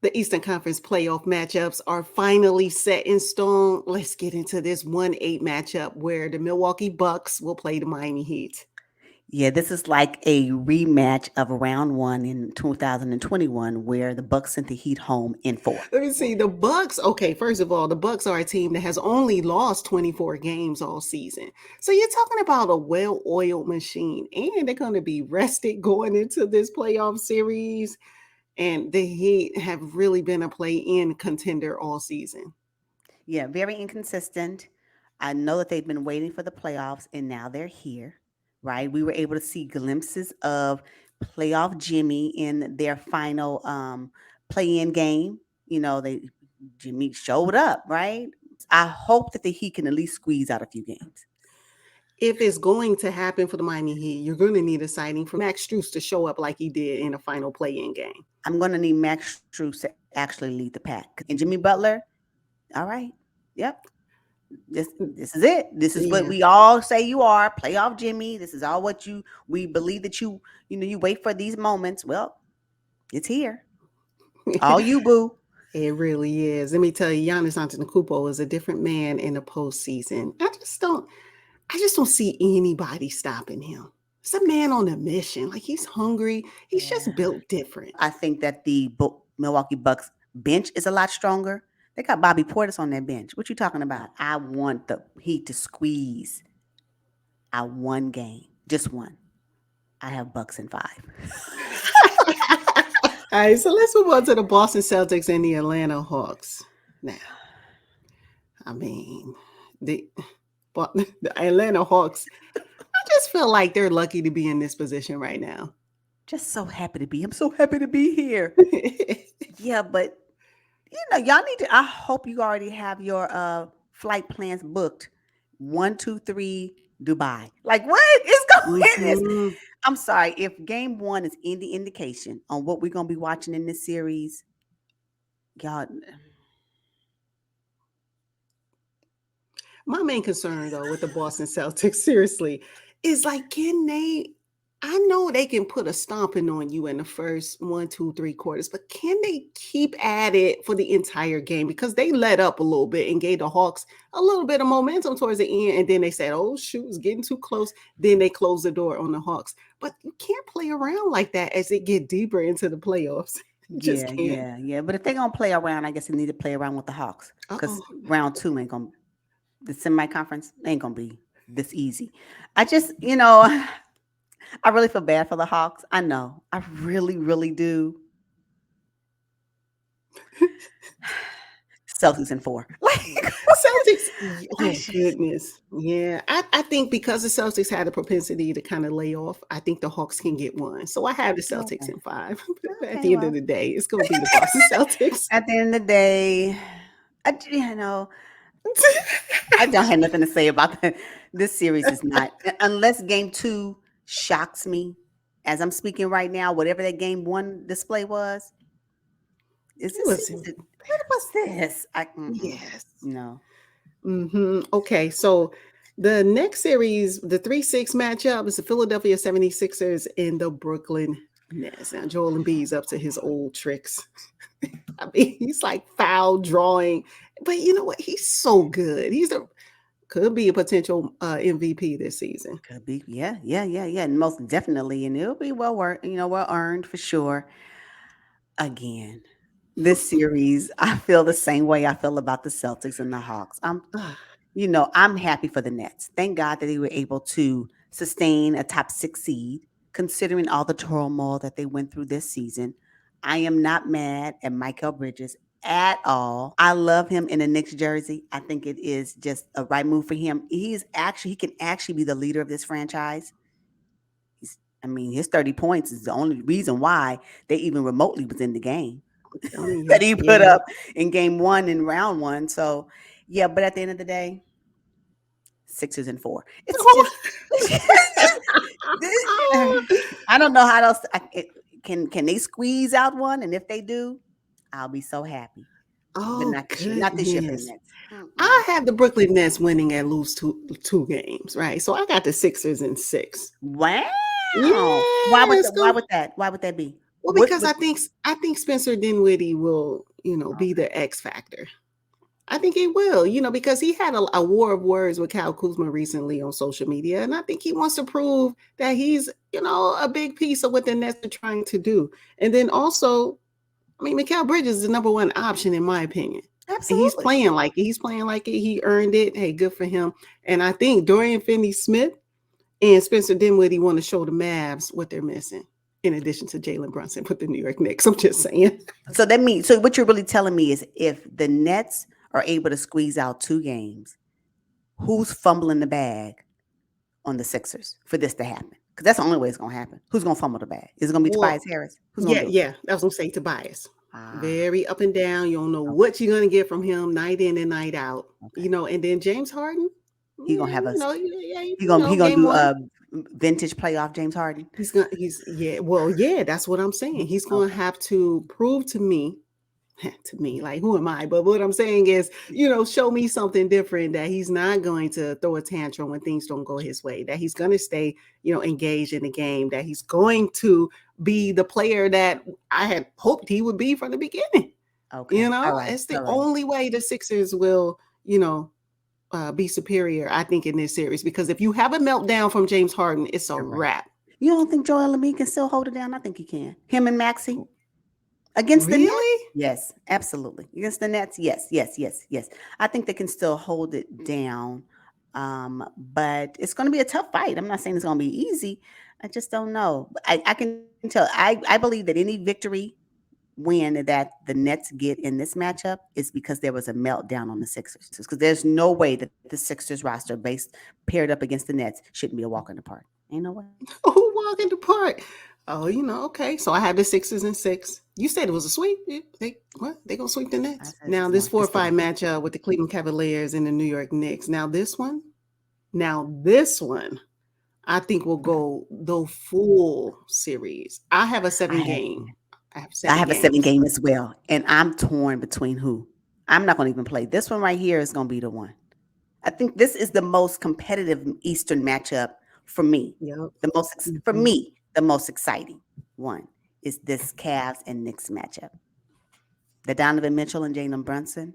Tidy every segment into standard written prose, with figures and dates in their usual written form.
The Eastern Conference playoff matchups are finally set in stone. Let's get into this 1-8 matchup where the Milwaukee Bucks will play the Miami Heat. Yeah, this is like a rematch of round one in 2021 where the Bucks sent the Heat home in four. Let me see. The Bucks, okay, first of all, the Bucks are a team that has only lost 24 games all season. So you're talking about a well-oiled machine, and they're going to be rested going into this playoff series. And the Heat have really been a play-in contender all season. Yeah, very inconsistent. I know that they've been waiting for the playoffs and now they're here, right? We were able to see glimpses of playoff Jimmy in their final play-in game. They Jimmy showed up, right? I hope that the Heat can at least squeeze out a few games. If it's going to happen for the Miami Heat, you're going to need a sighting from Max Strus to show up like he did in a final play-in game. I'm going to need Max Strus to actually lead the pack. And Jimmy Butler, all right. Yep. This is it. This is what Yeah. we all say you are, playoff Jimmy. This is all what we believe that you wait for these moments. Well, it's here. All you, boo. It really is. Let me tell you, Giannis Antetokounmpo is a different man in the postseason. I just don't see anybody stopping him. It's a man on a mission. Like he's hungry. He's just Yeah. built different. I think that the Milwaukee Bucks bench is a lot stronger. They got Bobby Portis on their bench. What you talking about? I want the Heat to squeeze out one game, just one. I have Bucks in five. All right, so let's move on to the Boston Celtics and the Atlanta Hawks. Now, I mean, the Atlanta Hawks, I just feel like they're lucky to be in this position right now. Just so happy to be. I'm so happy to be here. Yeah, but y'all need to. I hope you already have your flight plans booked. 1, 2, 3, Dubai. Like what is going? Is Mhm. I'm sorry if game one is any indication on what we're gonna be watching in this series. Y'all, My main concern, though, with the Boston Celtics, seriously, is like, can they? I know they can put a stomping on you in the first 1, 2, 3 quarters, but can they keep at it for the entire game? Because they let up a little bit and gave the Hawks a little bit of momentum towards the end, and then they said, "Oh shoot, it's getting too close." Then they closed the door on the Hawks. But you can't play around like that as they get deeper into the playoffs. You just yeah, can't. yeah, yeah. But if they're gonna play around, I guess they need to play around with the Hawks Uh because oh. round two ain't gonna the semi-conference ain't gonna be this easy. I just, I really feel bad for the Hawks. I know. I really, really do. Celtics in four. Like, Celtics, I oh just goodness. Yeah. I think because the Celtics had a propensity to kind of lay off, I think the Hawks can get one. So I have the Celtics okay. in five. But at Okay, the end of well, the day, it's going to be the Boston Celtics. at the end of the day, I don't have nothing to say about that. This series is not unless game two shocks me as I'm speaking right now. Whatever that game one display was, is It this was series? What was this? yes. No. Okay, so the next series, the 3-6 matchup is the Philadelphia 76ers and the Brooklyn Nets. Now, Joel Embiid's up to his old tricks. I mean, he's like foul drawing, but you know what? He's so good. Could be a potential MVP this season. Could be, yeah, yeah, yeah, yeah, and most definitely, and it'll be well worth, well earned for sure. Again, this series, I feel the same way I feel about the Celtics and the Hawks. I'm happy for the Nets. Thank God that they were able to sustain a top six seed, considering all the turmoil that they went through this season. I am not mad at Michael Bridges at all. I love him in a Knicks jersey. I think it is just a right move for him. He can actually be the leader of this franchise. His 30 points is the only reason why they even remotely was in the game I'm telling that you, he put yeah. up in game one and round one. So, yeah, but at the end of the day, Sixers and four. It's just, I don't know how else. Can they squeeze out one? And if they do, I'll be so happy. But Oh not this year. Not this year for the goodness. Nets. Mm-mm. I have the Brooklyn Nets winning at least two games, right? So I got the Sixers in 6. Wow. Yeah, Why would it's that? Why going would that? Why would that be? Well, What because what I think Spencer Dinwiddie will, be okay. the X factor. I think he will, because he had a war of words with Kyle Kuzma recently on social media, and I think he wants to prove that he's, a big piece of what the Nets are trying to do. And then also, I mean, Mikal Bridges is the number one option in my opinion. And he's Absolutely. playing like it. He's playing like it. He earned it. Hey, good for him. And I think Dorian Finney-Smith and Spencer Dinwiddie want to show the Mavs what they're missing, in addition to Jalen Brunson with the New York Knicks. I'm just saying. So that means so what you're really telling me is if the Nets are able to squeeze out 2 games, who's fumbling the bag on the Sixers for this to happen? Because that's the only way it's gonna happen. Who's gonna fumble the bag? Is it gonna be Well, Tobias Harris? Who's gonna yeah, do it? yeah. That was gonna say Tobias. Ah, Very up and down. You don't know okay, what you're gonna get from him night in and night out. okay. And then James Harden. He gonna Yeah, have us. yeah, He gonna game do one. vintage playoff James Harden. He's yeah, well, yeah, that's what I'm saying. He's gonna Okay, have to prove to me, like who am I? But what I'm saying is, show me something different that he's not going to throw a tantrum when things don't go his way, that he's gonna stay, engaged in the game, that he's going to be the player that I had hoped he would be from the beginning. okay, all right, It's the all right. only way the Sixers will, be superior, I think, in this series. Because if you have a meltdown from James Harden, it's a You're right. wrap. You don't think Joel Embiid can still hold it down? I think he can. Him and Maxi. Against the Nets? Really? Yes, absolutely. Against the Nets? Yes, yes, yes, yes. I think they can still hold it down. But it's going to be a tough fight. I'm not saying it's going to be easy. I just don't know. But I can tell. I believe that any victory win that the Nets get in this matchup is because there was a meltdown on the Sixers. Because there's no way that the Sixers roster, based paired up against the Nets, shouldn't be a walk in the park. Ain't no way. Who walk in the park? Oh, okay. So I have the Sixers and six. You said it was a sweep. They what? They gonna sweep the I Nets. said Now it's this one. It's 4-5 one. matchup with the Cleveland Cavaliers and the New York Knicks. Now this one, I think will go the full series. I have a I seven have game. I have I seven have a 7 games. game as well, and I'm torn between who. I'm not gonna even play. This one right here is gonna be the one. I think this is the most competitive Eastern matchup for me. Yep. For Hmm. me, the most exciting one is this Cavs and Knicks matchup. The Donovan Mitchell and Jalen Brunson,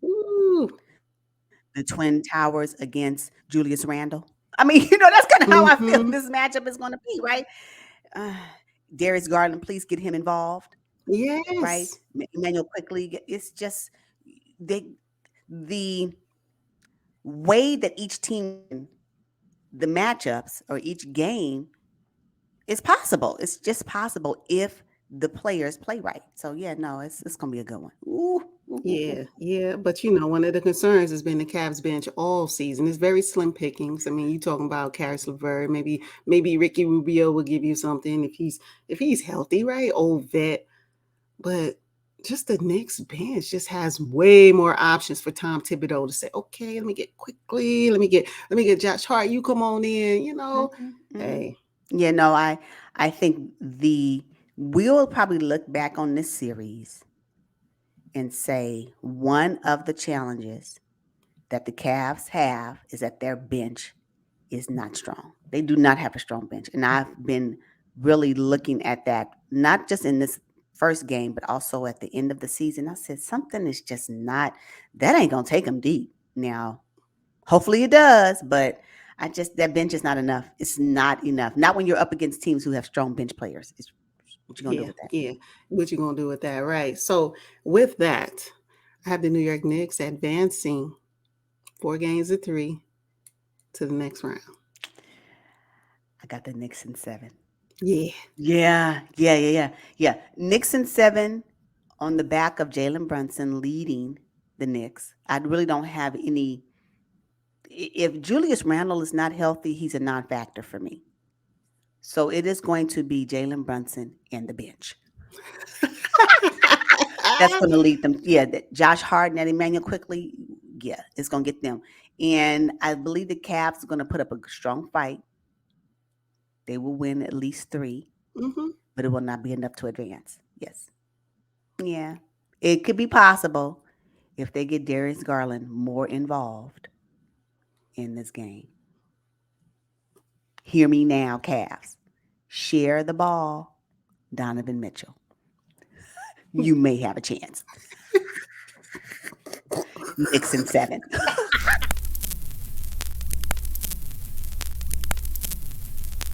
Ooh. the Twin Towers against Julius Randle. I mean, that's kind of how I feel this Hmm. matchup is going to be, right? Uh, Darius Garland, please get him involved, right? Yes. Emmanuel quickly. It's just they the way that each team win the matchups or each game is possible. It's just possible if the players play right. So yeah, no, it's gonna be a good one. Ooh, ooh, ooh, ooh. Yeah, yeah, but one of the concerns has been the Cavs bench all season. It's very slim pickings. I mean, you talking about Karis LeVert, maybe Ricky Rubio will give you something if he's healthy, right? Old vet, but just the Knicks bench just has way more options for Tom Thibodeau to say, okay, let me get quickly, let me get Josh Hart. You come on in, Mhm, mhm. Hey, Yeah, no, I think the we'll probably look back on this series and say one of the challenges that the Cavs have is that their bench is not strong. They do not have a strong bench. And I've been really looking at that, not just in this first game, but also at the end of the season. I said, something is just not, that ain't going to take them deep. Now, hopefully it does, but that bench is not enough. It's not enough. Not when you're up against teams who have strong bench players. It's, what you going to do yeah, with that? yeah. What you gonna do with that, right? So with that, I have the New York Knicks advancing 4 games to 3 to the next round. I got the Knicks in 7. Yeah. Yeah, yeah, yeah, yeah, yeah. Knicks in 7 on the back of Jalen Brunson leading the Knicks. I really don't have any. If Julius Randle is not healthy, he's a non-factor for me. So it is going to be Jalen Brunson and the bench. That's going to lead them. Yeah, that Josh Harden and Emmanuel quickly. Yeah, it's going to get them. And I believe the Cavs are going to put up a strong fight. They will win at least 3, Hmm. but it will not be enough to advance. Yes. Yeah. It could be possible if they get Darius Garland more involved in this game. Hear me now, Cavs. Share the ball. Donovan Mitchell. You may have a chance. Knicks in 7.